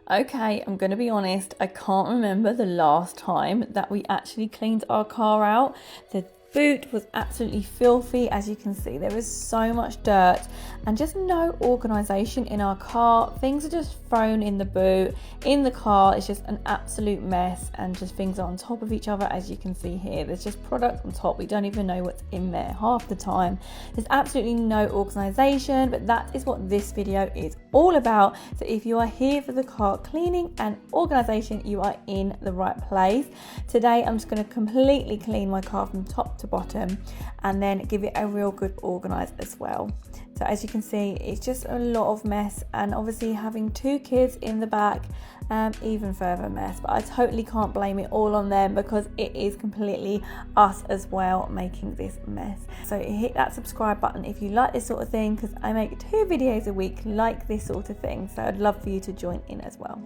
Okay, I'm going to be honest, I can't remember the last time that we actually cleaned our car out. The boot was absolutely filthy. As you can see, there is so much dirt and just no organisation in our car. Things are just thrown in the boot. In the car, it's just an absolute mess, and just things are on top of each other. As you can see here, there's just product on top. We don't even know what's in there half the time. There's absolutely no organisation, but that is what this video is all about. So if you are here for the car cleaning and organisation, you are in the right place. Today I'm just going to completely clean my car from top to bottom and then give it a real good organise as well. So as you can see, it's just a lot of mess, and obviously having two kids in the back, even further mess. But I totally can't blame it all on them, because it is completely us as well making this mess. So hit that subscribe button if you like this sort of thing, because I make 2 videos a week like this sort of thing. So I'd love for you to join in as well.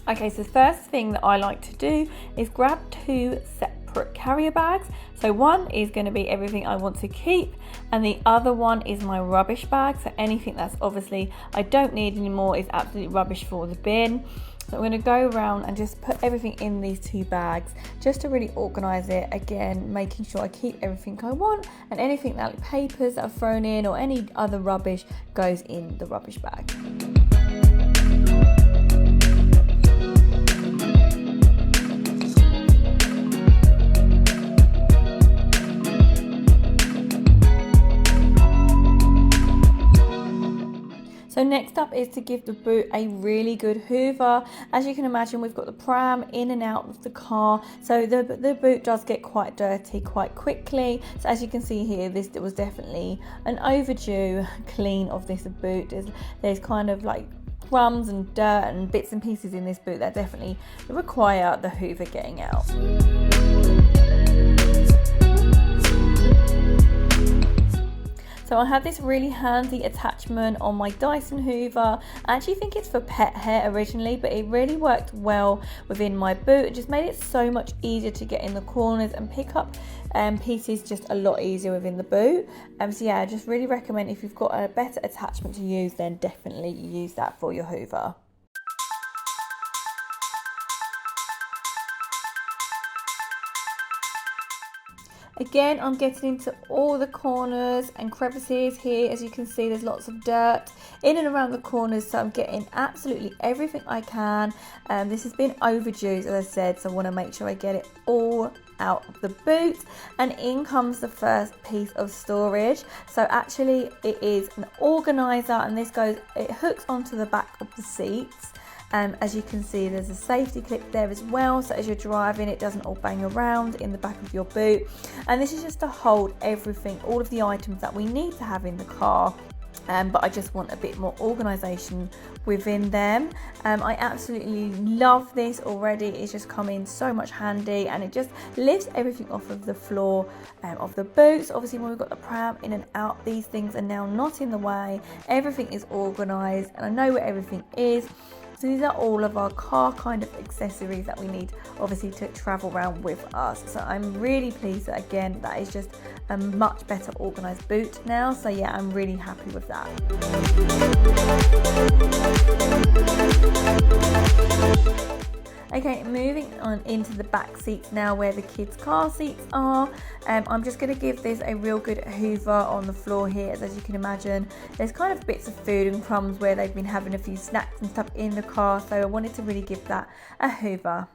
Okay, so the first thing that I like to do is grab 2 separate carrier bags. So one is going to be everything I want to keep, and the other one is my rubbish bag. So anything that's obviously I don't need anymore is absolutely rubbish for the bin. So I'm going to go around and just put everything in these 2 bags just to really organise it. Again, making sure I keep everything I want, and anything like papers that are thrown in or any other rubbish goes in the rubbish bag. So next up is to give the boot a really good hoover. As you can imagine, we've got the pram in and out of the car, so the boot does get quite dirty quite quickly. So as you can see here, this was definitely an overdue clean of this boot. There's kind of like crumbs and dirt and bits and pieces in this boot that definitely require the hoover getting out. So I have this really handy attachment on my Dyson Hoover. I actually think it's for pet hair originally, but it really worked well within my boot. It just made it so much easier to get in the corners and pick up pieces just a lot easier within the boot. So yeah, I just really recommend, if you've got a better attachment to use, then definitely use that for your Hoover. Again, I'm getting into all the corners and crevices here. As you can see, there's lots of dirt in and around the corners, so I'm getting absolutely everything I can. This has been overdue, as I said, so I want to make sure I get it all out of the boot. And in comes the first piece of storage. So actually it is an organizer, and it hooks onto the back of the seats. As you can see, there's a safety clip there as well, so as you're driving it doesn't all bang around in the back of your boot. And this is just to hold everything, all of the items that we need to have in the car, but I just want a bit more organisation within them. I absolutely love this already. It's just come in so much handy, and it just lifts everything off of the floor of the boots. Obviously, when we've got the pram in and out, these things are now not in the way. Everything is organised, and I know where everything is. So these are all of our car kind of accessories that we need, obviously, to travel around with us. So I'm really pleased that, again, that is just a much better organised boot now. So yeah, I'm really happy with that. Okay, moving on into the back seats now, where the kids' car seats are. I'm just going to give this a real good hoover on the floor here. As you can imagine, there's kind of bits of food and crumbs where they've been having a few snacks and stuff in the car, so I wanted to really give that a hoover.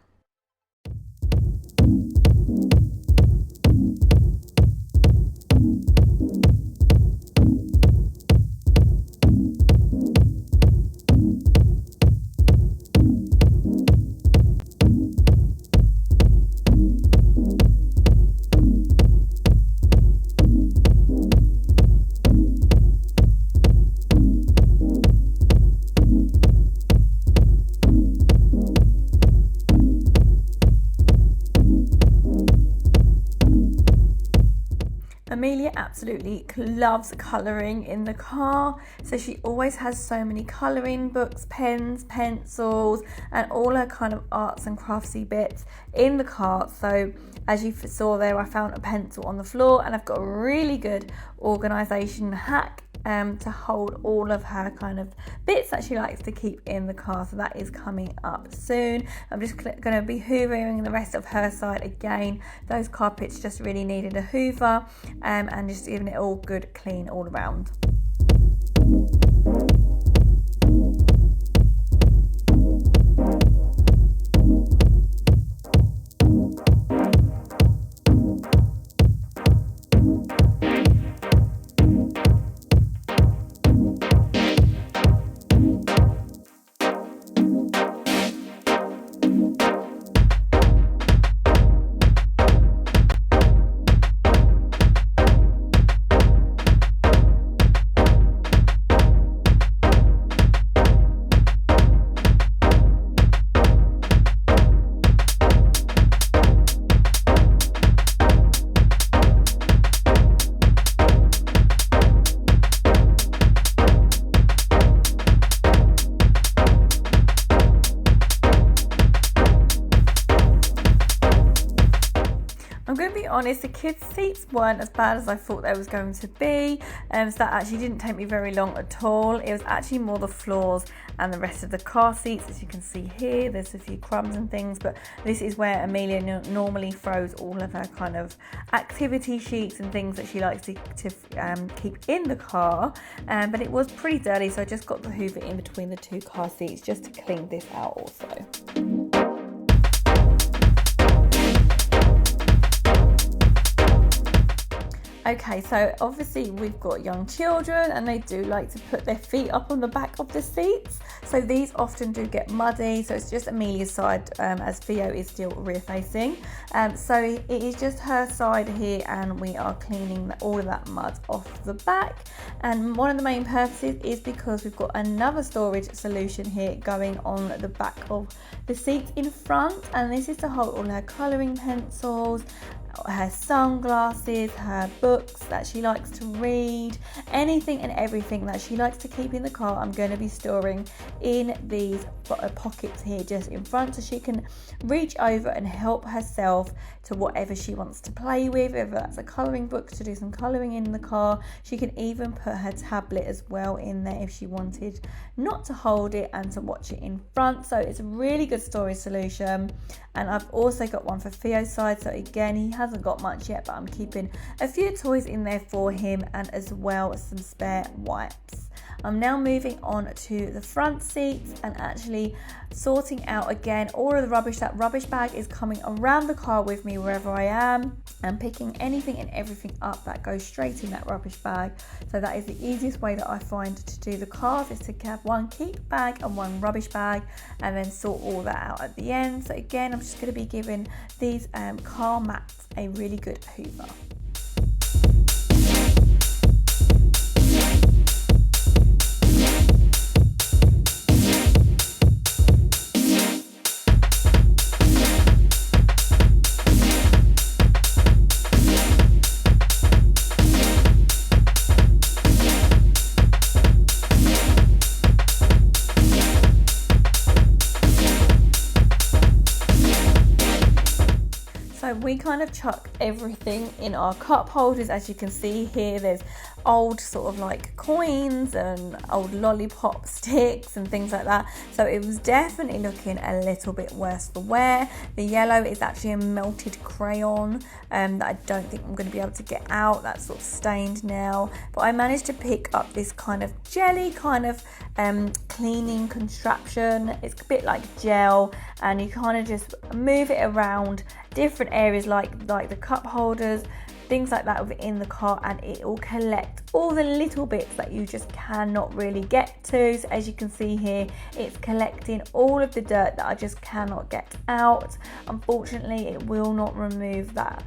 Amelia absolutely loves colouring in the car, so she always has so many colouring books, pens, pencils, and all her kind of arts and craftsy bits in the car. So as you saw there, I found a pencil on the floor, and I've got a really good organisation hack to hold all of her kind of bits that she likes to keep in the car. So that is coming up soon. I'm just going to be hoovering the rest of her side again. Those carpets just really needed a hoover, and just giving it all good clean all around. I'm going to be honest, the kids' seats weren't as bad as I thought they was going to be, so that actually didn't take me very long at all. It was actually more the floors and the rest of the car seats. As you can see here, there's a few crumbs and things, but this is where Amelia normally throws all of her kind of activity sheets and things that she likes to keep in the car, but it was pretty dirty, so I just got the hoover in between the two car seats just to clean this out also. Okay, so obviously we've got young children and they do like to put their feet up on the back of the seats. So these often do get muddy. So it's just Amelia's side as Theo is still rear facing. So it is just her side here, and we are cleaning all of that mud off the back. And one of the main purposes is because we've got another storage solution here going on the back of the seats in front. And this is to hold all her colouring pencils, her sunglasses, her books that she likes to read, anything and everything that she likes to keep in the car. I'm going to be storing in these pockets here just in front, so she can reach over and help herself to whatever she wants to play with, whether that's a colouring book to do some colouring in the car. She can even put her tablet as well in there if she wanted not to hold it and to watch it in front. So it's a really good storage solution. And I've also got one for Theo's side, so again, he hasn't got much yet, but I'm keeping a few toys in there for him, and as well as some spare wipes. I'm now moving on to the front seats and actually sorting out again all of the rubbish. That rubbish bag is coming around the car with me wherever I am, and picking anything and everything up that goes straight in that rubbish bag. So that is the easiest way that I find to do the cars, is to have one keep bag and one rubbish bag, and then sort all that out at the end. So again, I'm just going to be giving these car mats a really good hoover. So we kind of chuck everything in our cup holders. As you can see here, there's old sort of like coins and old lollipop sticks and things like that. So it was definitely looking a little bit worse for wear. The yellow is actually a melted crayon that I don't think I'm going to be able to get out. That's sort of stained now. But I managed to pick up this kind of jelly kind of cleaning contraption. It's a bit like gel, and you kind of just move it around different areas like the cup holders, things like that within the car, and it will collect all the little bits that you just cannot really get to. So as you can see here, it's collecting all of the dirt that I just cannot get out. Unfortunately, it will not remove that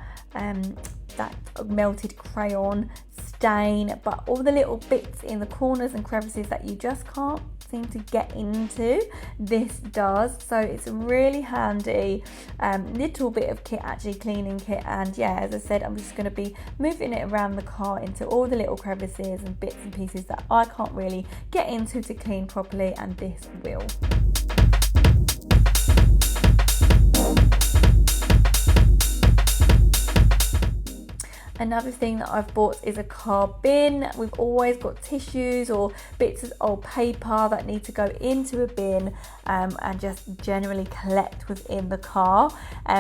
melted crayon stain, but all the little bits in the corners and crevices that you just can't seem to get into. This does, so it's a really handy little bit of kit, actually cleaning kit. And yeah, as I said, I'm just going to be moving it around the car into all the little crevices and bits and pieces that I can't really get into to clean properly, and this will. Another thing that I've bought is a car bin. We've always got tissues or bits of old paper that need to go into a bin and just generally collect within the car.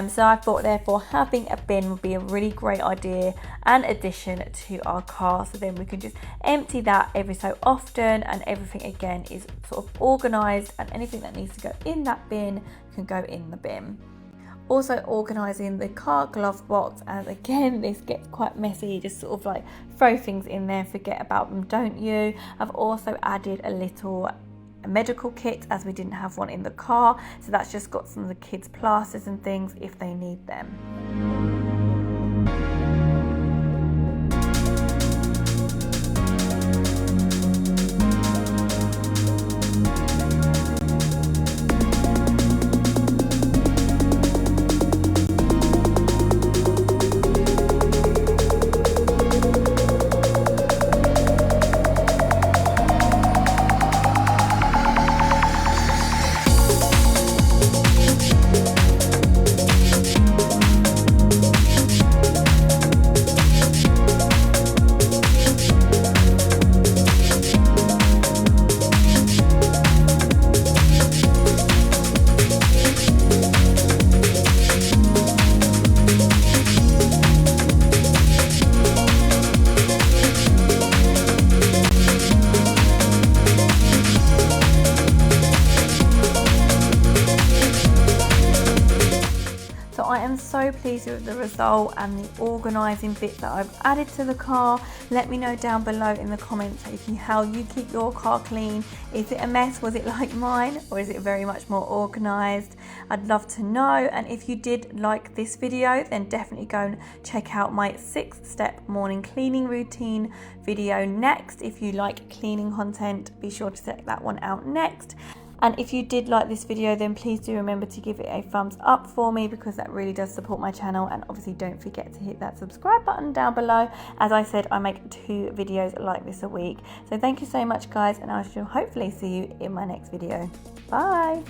So I thought therefore having a bin would be a really great idea and addition to our car. So then we can just empty that every so often, and everything again is sort of organised, and anything that needs to go in that bin can go in the bin. Also organising the car glove box, and again this gets quite messy. You just sort of like throw things in there, forget about them, don't you? I've also added a little medical kit as we didn't have one in the car, so that's just got some of the kids' plasters and things if they need them. I am so pleased with the result and the organising bits that I've added to the car. Let me know down below in the comments how you keep your car clean. Is it a mess? Was it like mine? Or is it very much more organised? I'd love to know. And if you did like this video, then definitely go and check out my 6-step morning cleaning routine video next. If you like cleaning content, be sure to check that one out next. And if you did like this video, then please do remember to give it a thumbs up for me, because that really does support my channel. And obviously don't forget to hit that subscribe button down below. As I said, I make 2 videos like this a week. So thank you so much guys, and I shall hopefully see you in my next video. Bye.